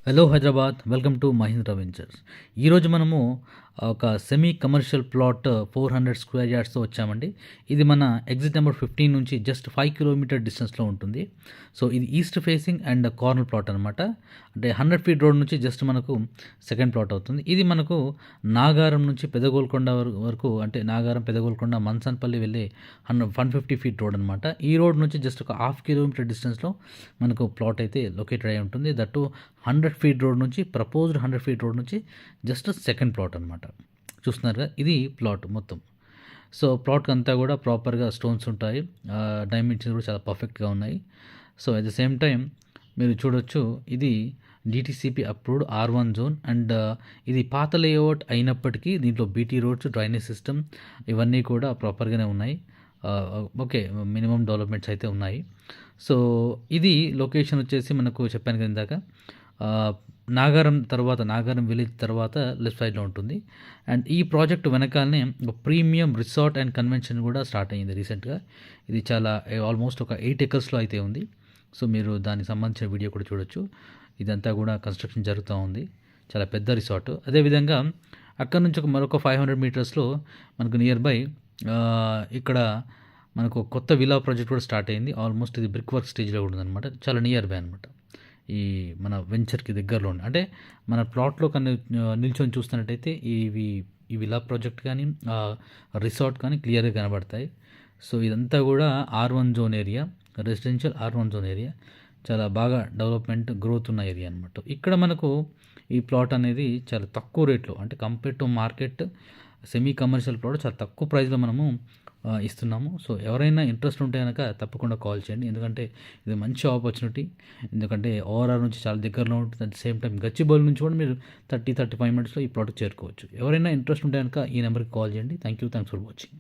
Hello Hyderabad, welcome to Mahindra ventures. ఈరోజు మనము ఒక సెమీ కమర్షియల్ ప్లాట్ 400 స్క్వేర్ యార్డ్స్తో వచ్చామండి. ఇది మన ఎగ్జిట్ నెంబర్ 15 నుంచి జస్ట్ 5 కిలోమీటర్ డిస్టెన్స్లో ఉంటుంది. సో ఇది east facing and corner plot అనమాట. అంటే 100 ఫీట్ రోడ్ నుంచి జస్ట్ మనకు సెకండ్ ప్లాట్ అవుతుంది. ఇది మనకు నాగారం నుంచి పెదగోల్కొండ వరకు, అంటే నాగారం, పెదగోల్కొండ, మన్సన్పల్లి వెళ్ళే 150 ఫీట్ రోడ్ అనమాట. ఈ రోడ్ నుంచి జస్ట్ ఒక హాఫ్ కిలోమీటర్ డిస్టెన్స్లో మనకు ప్లాట్ అయితే లొకేటెడ్ అయి ఉంటుంది. దట్టు 100 ఫీట్ రోడ్ నుంచి, ప్రపోజ్డ్ 100 ఫీట్ రోడ్ నుంచి జస్ట్ సెకండ్ ప్లాట్ అనమాట. చూస్తున్నారుగా, ఇది ప్లాట్ మొత్తం. సో ప్లాట్కి అంతా కూడా ప్రాపర్గా స్టోన్స్ ఉంటాయి. డైమెన్షన్స్ కూడా చాలా పర్ఫెక్ట్గా ఉన్నాయి. So at the same time మీరు చూడొచ్చు, ఇది DTCP approved R1 zone. And ఇది పాత లేఅవుట్ అయినప్పటికీ దీంట్లో బీటీ రోడ్స్, డ్రైనేజ్ సిస్టమ్ ఇవన్నీ కూడా ప్రాపర్గానే ఉన్నాయి. ఓకే, మినిమం డెవలప్మెంట్స్ అయితే ఉన్నాయి. సో ఇది లొకేషన్ వచ్చేసి మనకు చెప్పాను కదా ఇందాక, నాగారం తర్వాత, నాగారం విలేజ్ తర్వాత లెఫ్ట్ సైడ్లో ఉంటుంది. అండ్ ఈ ప్రాజెక్ట్ వెనకాలనే ఒక ప్రీమియం రిసార్ట్ అండ్ కన్వెన్షన్ కూడా స్టార్ట్ అయ్యింది రీసెంట్గా. ఇది చాలా ఆల్మోస్ట్ ఒక 8 ఎకర్స్లో అయితే ఉంది. సో మీరు దానికి సంబంధించిన వీడియో కూడా చూడొచ్చు. ఇదంతా కూడా కన్స్ట్రక్షన్ జరుగుతూ ఉంది. చాలా పెద్ద రిసార్ట్. అదేవిధంగా అక్కడ నుంచి మరొక 500 మీటర్స్లో మనకు నియర్ బై ఇక్కడ మనకు కొత్త విలా ప్రాజెక్ట్ కూడా స్టార్ట్ అయింది. ఆల్మోస్ట్ ఇది బ్రిక్ వర్క్ స్టేజ్లో ఉందన్నమాట. చాలా నియర్ బై అనమాట. ఈ మన వెంచర్కి దగ్గరలో అంటే మన ప్లాట్లో కానీ నిల్చొని చూస్తున్నట్టయితే ఈ విలా ప్రాజెక్ట్ కానీ రిసార్ట్ కానీ క్లియర్గా కనబడతాయి. సో ఇదంతా కూడా R1 zone area, residential R1 zone area. చాలా బాగా డెవలప్మెంట్, గ్రోత్ ఉన్న ఏరియా అనమాట. ఇక్కడ మనకు ఈ ప్లాట్ అనేది చాలా తక్కువ రేట్లో, అంటే compare to market semi commercial plot చాలా తక్కువ ప్రైస్లో మనము ఇస్తున్నాము. సో ఎవరైనా ఇంట్రెస్ట్ ఉంటే కనుక తప్పకుండా కాల్ చేయండి. ఎందుకంటే ఇది మంచి ఆపర్చునిటీ. ఎందుకంటే ఓఆర్ఆర్ నుంచి చాలా దగ్గరలో ఉంటుంది. At the same time Gachibowli నుంచి కూడా మీరు 35 మినిట్స్లో ఈ ప్లాట్కి చేరుకోవచ్చు. ఎవరైనా ఇంట్రెస్ట్ ఉంటే కనుక ఈ నెంబర్కి కాల్ చేయండి. Thanks for watching.